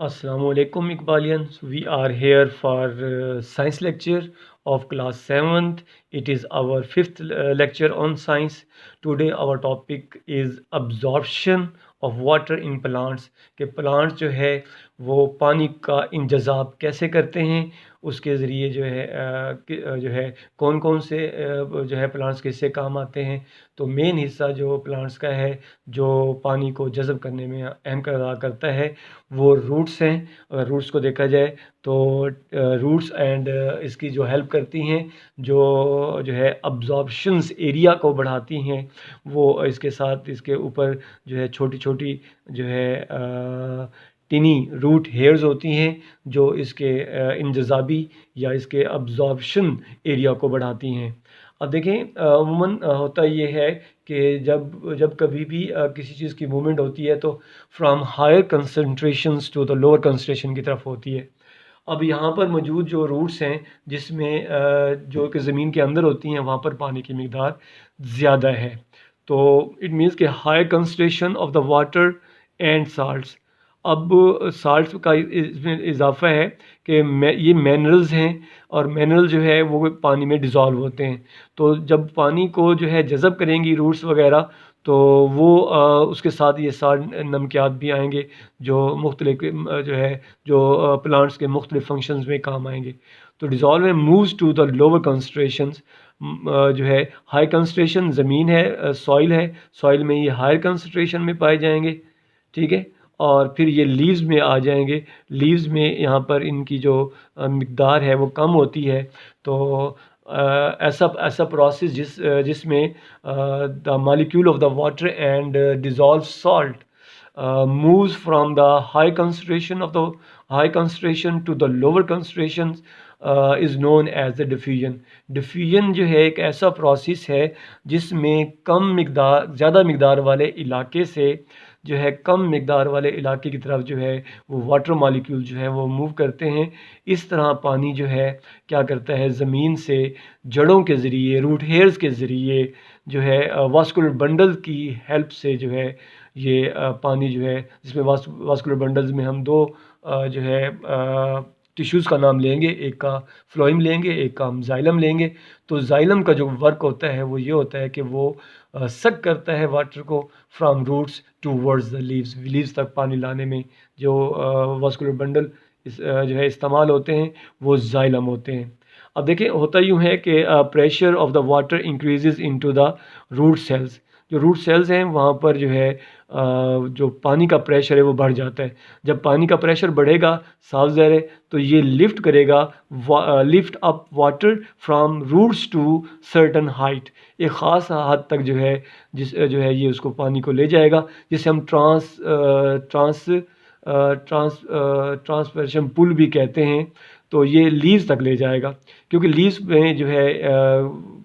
Assalamu alaikum Iqbalians. We are here for science lecture of class 7th. It is our fifth lecture on science. Today our topic is absorption of water in plants. कि plants जो है वो पानी का इंतज़ाब कैसे करते हैं, उसके ज़रिए जो है कौन कौन से जो है प्लांट्स किससे काम आते हैं। तो मेन हिस्सा जो प्लांट्स का है जो पानी को जज़ब करने में अहम किरदार करता है वो रूट्स हैं। अगर रूट्स को देखा जाए तो रूट्स एंड इसकी जो हेल्प करती हैं जो है अब्जॉर्प्शंस एरिया को बढ़ाती हैं, वो इसके साथ इसके ऊपर जो है छोटी छोटी जो है टिनी रूट हेयर्स होती हैं जो इसके इंजज़ाबी या इसके अब्जॉर्प्शन एरिया को बढ़ाती हैं। अब देखें अमूमन होता ये है कि जब जब कभी भी किसी चीज़ की मूवमेंट होती है तो from higher concentrations to the lower concentration की तरफ होती है। अब यहाँ पर मौजूद जो रूट्स हैं जिसमें जो कि ज़मीन के अंदर होती हैं वहाँ पर पानी की मिक़दार ज़्यादा है। तो इट मीन्स कि high concentration of the water and salts. अब साल्ट का इसमें इजाफा है कि ये मिनरल्स हैं और मिनरल जो है वो पानी में डिज़ोल्व होते हैं। तो जब पानी को जो है जज़ब करेंगी रूट्स वगैरह तो वो उसके साथ ये साल्ट नमकियात भी आएंगे जो मुख्तलिफ जो है जो प्लांट्स के मुख्तलिफ फंक्शंस में काम आएंगे। तो डिज़ोल्व में moves to the lower concentrations जो है हाई कंसंट्रेशन ज़मीन है, सॉइल है, सॉइल में ये हायर कंसंट्रेशन में पाए जाएंगे, ठीक है। और फिर ये लीव्स में आ जाएंगे। लीव्स में यहाँ पर इनकी जो मिक़दार है वो कम होती है। तो ऐसा ऐसा प्रोसेस जिसमें the molecule of the water and dissolve salt moves from the high concentration to the lower concentrations is known as the diffusion. Diffusion जो है एक ऐसा प्रोसेस है जिसमें ज़्यादा मिक़दार वाले इलाके से जो है कम मिक़दार वाले इलाके की तरफ जो है वो वाटर मॉलिक्यूल जो है वो मूव करते हैं। इस तरह पानी जो है क्या करता है, ज़मीन से जड़ों के ज़रिए, रूट हेयर्स के ज़रिए जो है वास्कुलर बंडल की हेल्प से जो है ये पानी जो है, जिसमें वास्कुलर बंडल्स में हम दो जो है टिश्यूज़ का नाम लेंगे, एक का फ्लोएम लेंगे, एक का हम जाइलम लेंगे। तो जाइलम का जो वर्क होता है वो ये होता है कि वो सक करता है वाटर को from roots towards the leaves तक पानी लाने में जो वास्कुलर बंडल जो है इस्तेमाल होते हैं वो जाइलम होते हैं। अब देखिए होता यूँ है कि pressure of the water increases into the root cells. जो रूट सेल्स हैं वहाँ पर जो है जो पानी का प्रेशर है वो बढ़ जाता है। जब पानी का प्रेशर बढ़ेगा साफ ज़ाहिर है तो ये लिफ्ट करेगा, lift up water from roots to certain height. एक ख़ास हद तक जो है जो है ये उसको पानी को ले जाएगा, जिसे हम ट्रांसवर्शन पुल भी कहते हैं। तो ये लीव्स तक ले जाएगा, क्योंकि लीव्स में जो है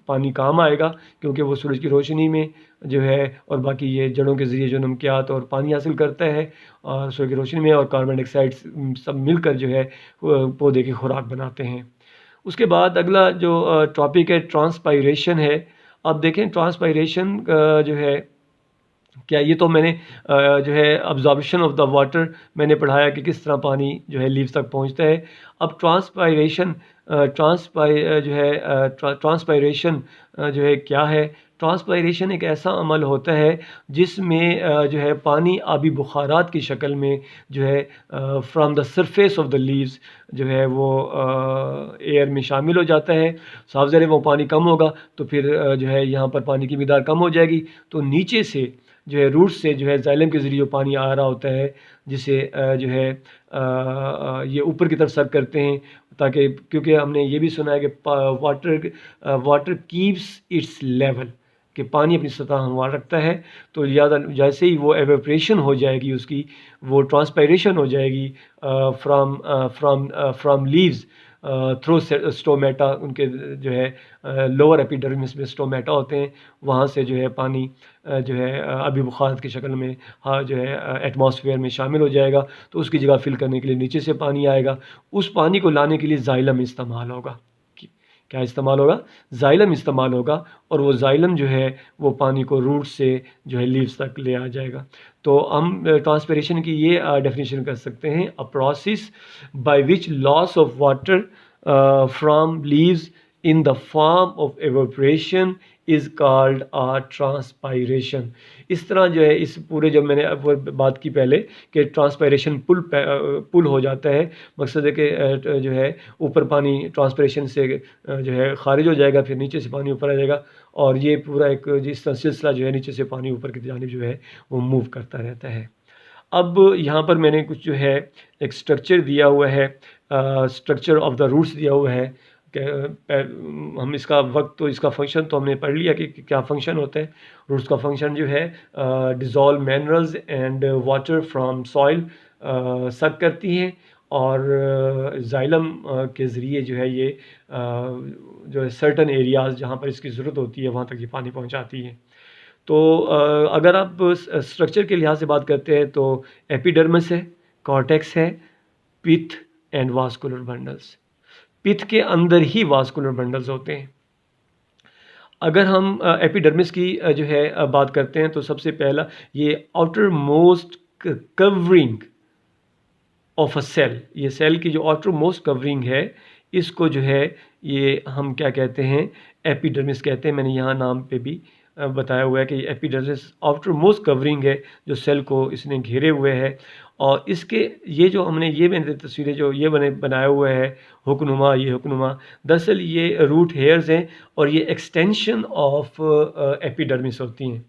पानी काम आएगा, क्योंकि वो सूरज की रोशनी में जो है और बाकी ये जड़ों के ज़रिए जो नमकियात और पानी हासिल करता है और सूरज की रोशनी में और कार्बन डाइऑक्साइड सब मिलकर जो है पौधे की खुराक बनाते हैं। उसके बाद अगला जो टॉपिक है ट्रांसपायरेशन है। अब देखें ट्रांसपायरेशन जो है क्या, ये तो मैंने जो है अब्जॉर्प्शन ऑफ द वाटर मैंने पढ़ाया कि किस तरह पानी जो है लीव्स तक पहुंचता है। अब ट्रांसपायरेशन ट्रांसपायरेशन जो है क्या है। ट्रांसपायरेशन एक ऐसा अमल होता है जिसमें जो है पानी आबी बुखारात की शक्ल में जो है from the surface of the leaves जो है वो एयर में शामिल हो जाता है। साफ ज़ाहिर वो पानी कम होगा तो फिर जो है यहाँ पर पानी की मिक़दार कम हो जाएगी। तो नीचे से जो है रूट से जो है जाइलम के ज़रिए पानी आ रहा होता है, जिसे जो है ये ऊपर की तरफ सक करते हैं, ताकि क्योंकि हमने ये भी सुना है कि वाटर कीप्स इट्स लेवल, कि पानी अपनी सतह हमवार रखता है। तो ज़्यादा जैसे ही वो एवेपोरेशन हो जाएगी उसकी, वो ट्रांसपायरेशन हो जाएगी फ्राम लीव्स थ्रू स्टोमेटा, उनके जो है लोअर एपिडर्मिस में स्टोमेटा होते हैं, वहाँ से जो है पानी जो है आबी बुखारात की शक्ल में हाँ जो है एटमॉस्फेयर में शामिल हो जाएगा। तो उसकी जगह फिल करने के लिए नीचे से पानी आएगा। उस पानी को लाने के लिए जाइलम इस्तेमाल होगा। क्या इस्तेमाल होगा, जाइलम इस्तेमाल होगा, और वो जाइलम जो है वो पानी को रूट से जो है लीव्स तक ले आ जाएगा। तो हम ट्रांसपिरेशन की ये डेफिनेशन कर सकते हैं, a process by which loss of water from leaves in the form of evaporation is called a transpiration। इस तरह जो है इस पूरे, जब मैंने अब बात की पहले कि ट्रांसपायरेशन पुल हो जाता है, मकसद है कि जो है ऊपर पानी ट्रांसपायरेशन से जो है खारिज हो जाएगा, फिर नीचे से पानी ऊपर आ जाएगा, और ये पूरा एक जिस तरह सिलसिला जो है नीचे से पानी ऊपर की जानिब जो है वो मूव करता रहता है। अब यहाँ पर मैंने कुछ जो है एक स्ट्रक्चर दिया हुआ है, स्ट्रक्चर ऑफ द रूट्स दिया हुआ है। हम इसका वक्त तो इसका फंक्शन तो हमने पढ़ लिया कि क्या फंक्शन होता है। रूट्स का फंक्शन जो है dissolve minerals and water from soil सक करती हैं, और जाइलम के ज़रिए जो है ये जो है सर्टन एरियाज़ जहाँ पर इसकी ज़रूरत होती है वहाँ तक ये पानी पहुँचाती है। तो अगर आप स्ट्रक्चर के लिहाज से बात करते हैं तो एपिडर्मिस है, कॉर्टेक्स है, पिथ एंड वास्कुलर बंडल्स। पिथ के अंदर ही वास्कुलर बंडल्स होते हैं। अगर हम एपिडर्मिस की जो है बात करते हैं तो सबसे पहला ये outermost covering of a cell, ये सेल की जो आउटर मोस्ट कवरिंग है इसको जो है ये हम क्या कहते हैं, एपिडर्मिस कहते हैं। मैंने यहाँ नाम पे भी बताया हुआ है कि एपिडर्मिस आउटर मोस्ट कवरिंग है जो सेल को इसने घेरे हुए है, और इसके ये जो हमने ये मैंने तस्वीरें जो ये बनाया हुआ है हुक्नुमा, ये हुक्नुमा दरअसल ये रूट हेयर्स हैं, और ये एक्सटेंशन ऑफ एपिडर्मिस होती हैं,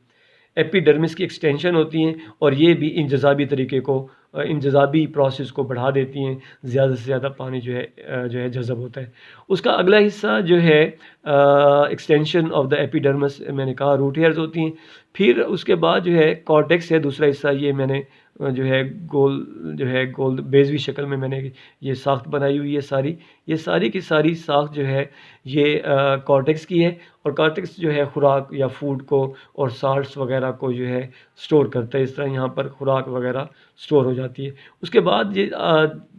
एपिडर्मिस की एक्सटेंशन होती हैं, और ये भी इंजज़ाबी तरीके को इंजज़ाबी प्रोसेस को बढ़ा देती हैं, ज़्यादा से ज़्यादा पानी जो है जज़ब होता है। उसका अगला हिस्सा जो है एक्सटेंशन ऑफ द एपिडर्मिस, मैंने कहा रूट हेयर्स होती हैं। फिर उसके बाद जो है कॉर्टेक्स है दूसरा हिस्सा, ये मैंने जो है गोल बेजवी शक्ल में मैंने ये साख्त बनाई हुई है सारी, ये सारी की सारी साख्त जो है ये कॉर्टेक्स की है, और कॉर्टेक्स जो है खुराक या फूड को और साल्ट्स वगैरह को जो है स्टोर करता है। इस तरह यहाँ पर खुराक वगैरह स्टोर हो जाती है। उसके बाद ये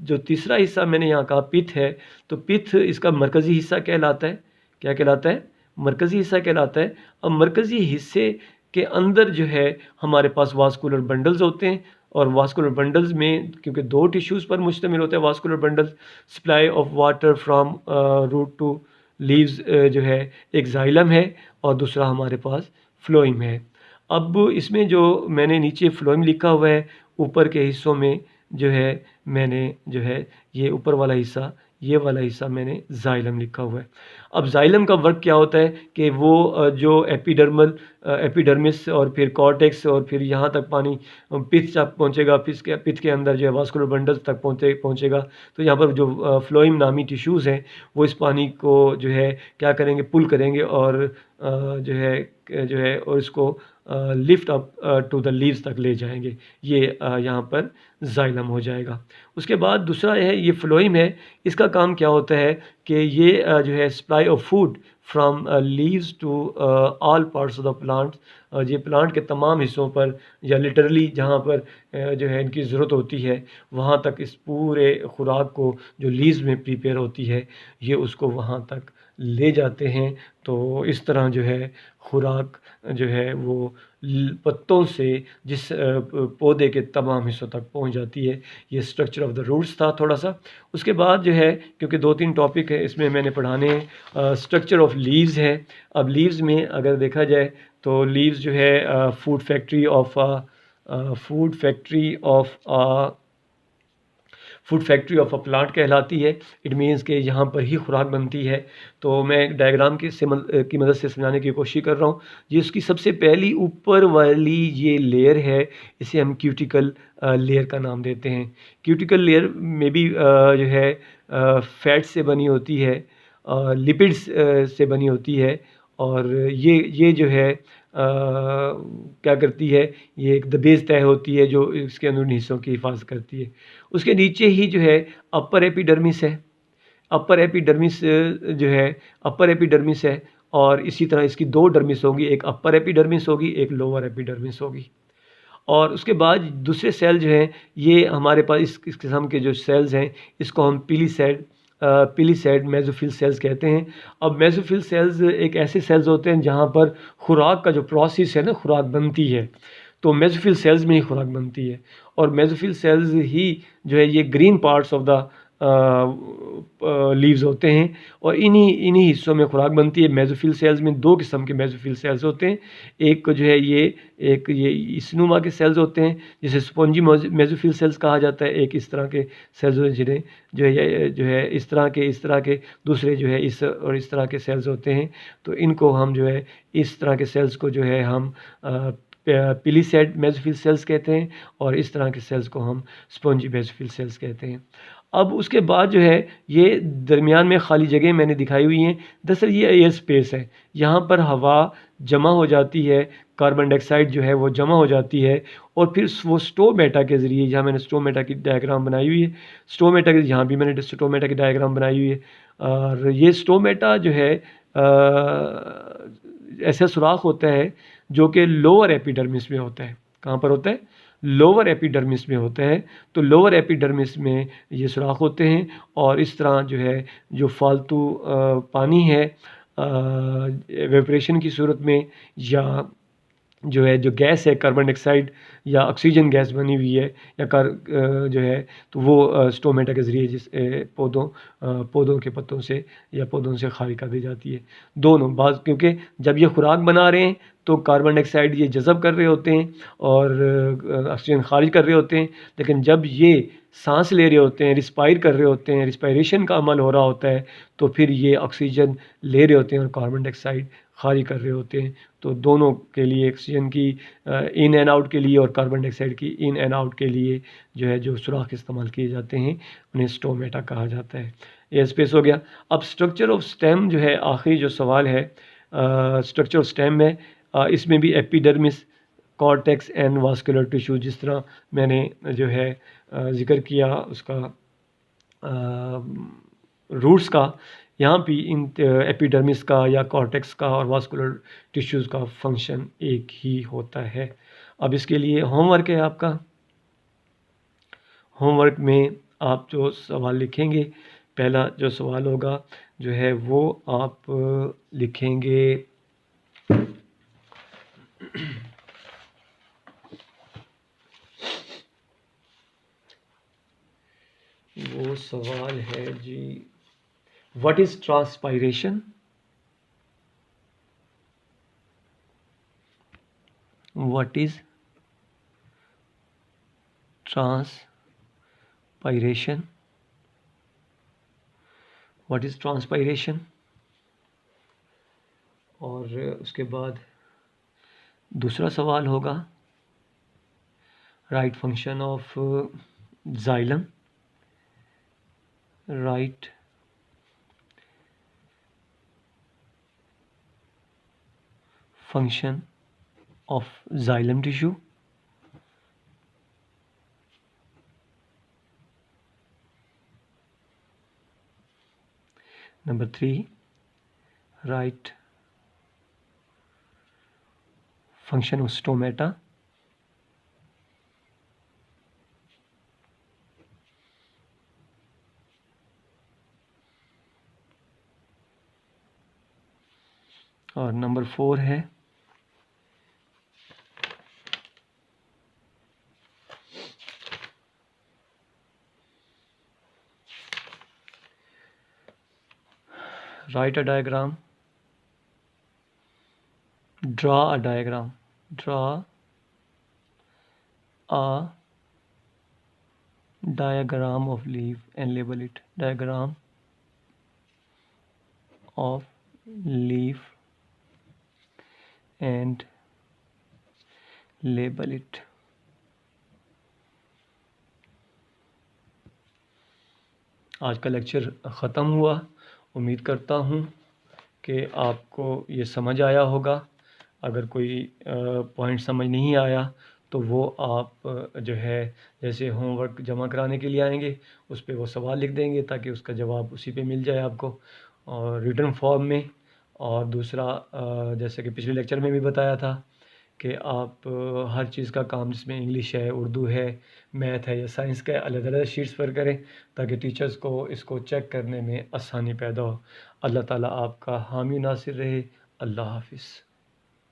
जो तीसरा हिस्सा मैंने यहाँ कहा पिथ है, तो पिथ इसका मरकज़ी हिस्सा कहलाता है। क्या कहलाता है? मरकज़ी हिस्सा कहलाता है। अब मरकज़ी हिस्से के अंदर जो है हमारे पास वास्कुलर बंडल्स होते हैं, और वास्कुलर बंडल्स में क्योंकि दो टिश्यूज़ पर मुश्तमिल होते हैं vascular bundles, supply of water from root to leaves जो है एक जाइलम है, और दूसरा हमारे पास फ्लोइम है। अब इसमें जो मैंने नीचे फ्लोइम लिखा हुआ है, ऊपर के हिस्सों में जो है मैंने जो है ये ऊपर वाला हिस्सा, ये वाला हिस्सा मैंने जाइलम लिखा हुआ है। अब जाइलम का वर्क क्या होता है कि वो जो एपिडर्मिस और फिर कॉर्टेक्स और फिर यहाँ तक पानी पिथ तक पहुँचेगा, पिथ के अंदर जो है वास्कुलर बंडल्स तक पहुँचेगा। तो यहाँ पर जो फ्लोइम नामी टिश्यूज़ हैं वो इस पानी को जो है क्या करेंगे, पुल करेंगे, और जो है और इसको lift up to the leaves तक ले जाएंगे। ये यहाँ पर जाइलम हो जाएगा। उसके बाद दूसरा है ये फ्लोइम है, इसका काम क्या होता है कि ये जो है supply of food from leaves to all parts of the plant, ये प्लांट के तमाम हिस्सों पर या लिटरली जहाँ पर जो है इनकी ज़रूरत होती है वहाँ तक इस पूरे खुराक को जो लीव्स में प्रिपेयर होती है ये उसको वहाँ तक ले जाते हैं। तो इस तरह जो है खुराक जो है वो पत्तों से जिस पौधे के तमाम हिस्सों तक पहुंच जाती है। ये स्ट्रक्चर ऑफ द रूट्स था थोड़ा सा। उसके बाद जो है क्योंकि 2-3 टॉपिक है इसमें मैंने पढ़ाने हैं, स्ट्रक्चर ऑफ लीव्स है। अब लीव्स में अगर देखा जाए तो लीव्स जो है food factory of a plant कहलाती है। इट मीन्स कि यहाँ पर ही खुराक बनती है। तो मैं एक डायग्राम की मदद से समझाने की कोशिश कर रहा हूँ। जिसकी सबसे पहली ऊपर वाली ये लेयर है, इसे हम क्यूटिकल लेयर का नाम देते हैं। क्यूटिकल लेयर में भी जो है फैट से बनी होती है, लिपिड्स से बनी होती है, और ये जो है क्या करती है, ये एक दबेज़ तय होती है जो इसके अंदरूनी हिस्सों की हिफाजत करती है। उसके नीचे ही जो है अपर एपिडर्मिस है। अपर एपिडर्मिस है, और इसी तरह इसकी 2 डर्मिस होगी, एक अपर एपिडर्मिस होगी, एक लोअर एपिडर्मिस होगी। और उसके बाद दूसरे सेल जो हैं ये हमारे पास इस किस्म के जो सेल्स हैं इसको हम पिलीसाइड मेसोफिल सेल्स कहते हैं। अब मेसोफिल सेल्स एक ऐसे सेल्स होते हैं जहाँ पर खुराक का जो प्रोसेस है ना, खुराक बनती है, तो मेसोफिल सेल्स में ही खुराक बनती है। और मेसोफिल सेल्स ही जो है ये green parts of the leaves होते हैं, और इन्हीं इन्हीं हिस्सों में खुराक बनती है। मेसोफिल सेल्स में दो किस्म के मेसोफिल सेल्स होते हैं। एक जो है ये इसनुमा के सेल्स होते हैं, जिसे स्पॉन्जी मेसोफिल सेल्स कहा जाता है। एक इस तरह के सेल्स होते हैं जिन्हें जो है इस तरह के दूसरे जो है इस तरह के सेल्स होते हैं। तो इनको हम जो है इस तरह के सेल्स को जो है हम पिलीसाइड मेसोफिल सेल्स कहते हैं, और इस तरह के सेल्स को हम स्पॉन्जी मेसोफिल सेल्स कहते हैं। अब उसके बाद जो है ये दरमियान में खाली जगह मैंने दिखाई हुई हैं। दरअसल ये एयर स्पेस है, यहाँ पर हवा जमा हो जाती है, कार्बन डाइऑक्साइड जो है वो जमा हो जाती है, और फिर वो स्टोमेटा के ज़रिए, जहाँ मैंने स्टोमेटा की डायग्राम बनाई हुई है, स्टोमेटा के यहाँ भी मैंने स्टोमेटा की डायग्राम बनाई हुई है। और ये स्टोमेटा जो है ऐसा सुराख होता है जो कि लोअर एपिडर्मिस में होता है। कहाँ पर होता है? लोअर एपिडर्मिस में होता है। तो लोअर एपिडर्मिस में ये सुराख होते हैं, और इस तरह जो है जो फालतू पानी है एवेपोरेशन की सूरत में, या जो है जो गैस है कार्बन डाइऑक्साइड या ऑक्सीजन गैस बनी हुई है या जो है, तो वो स्टोमेटा के ज़रिए पौधों के पत्तों से या पौधों से खाली कर दी जाती है। दोनों बात, क्योंकि जब ये खुराक बना रहे हैं तो कार्बन डाइऑक्साइड ये जज़ब कर रहे होते हैं और ऑक्सीजन खारिज कर रहे होते हैं, लेकिन जब ये सांस ले रहे होते हैं, रिस्पायर कर रहे होते हैं, रिस्पायरेशन का अमल हो रहा होता है, तो फिर ये ऑक्सीजन ले रहे होते हैं और कार्बन डाइऑक्साइड खारिज कर रहे होते हैं। तो दोनों के लिए, ऑक्सीजन की इन एंड आउट के लिए और कार्बन डाइऑक्साइड की इन एंड आउट के लिए जो है जो सुराख इस्तेमाल किए जाते हैं, उन्हें स्टोमेटा कहा जाता है। एयर स्पेस हो गया। अब स्ट्रक्चर ऑफ स्टेम जो है आखिरी जो सवाल है, स्ट्रक्चर ऑफ स्टेम में इसमें भी epidermis, cortex and vascular tissue, जिस तरह मैंने जो है जिक्र किया उसका रूट्स का, यहाँ भी इन एपिडर्मिस का या कॉर्टेक्स का और वास्कुलर टिश्यूज़ का फंक्शन एक ही होता है। अब इसके लिए होमवर्क है आपका। होमवर्क में आप जो सवाल लिखेंगे, पहला जो सवाल होगा जो है वो आप लिखेंगे वो सवाल है जी, what is transpiration? What is transpiration? What is transpiration? और उसके बाद दूसरा सवाल होगा, write function of xylem, write function of xylem tissue. Number 3, write function of stomata. और नंबर 4 है write a diagram, draw a diagram, draw a diagram of leaf and label it. Diagram of leaf and label it. आज का lecture ख़त्म हुआ। उम्मीद करता हूँ कि आपको ये समझ आया होगा। अगर कोई पॉइंट समझ नहीं आया तो वो आप जो है जैसे होमवर्क जमा कराने के लिए आएंगे, उस पर वो सवाल लिख देंगे ताकि उसका जवाब उसी पे मिल जाए आपको, और रिटन फॉर्म में। और दूसरा जैसे कि पिछले लेक्चर में भी बताया था कि आप हर चीज़ का काम जिसमें इंग्लिश है, उर्दू है, मैथ है या साइंस का है, अलग-अलग शीट्स पर करें ताकि टीचर्स को इसको चेक करने में आसानी पैदा हो। अल्लाह ताला आपका हामी नासिर रहे। अल्लाह हाफ़िज़।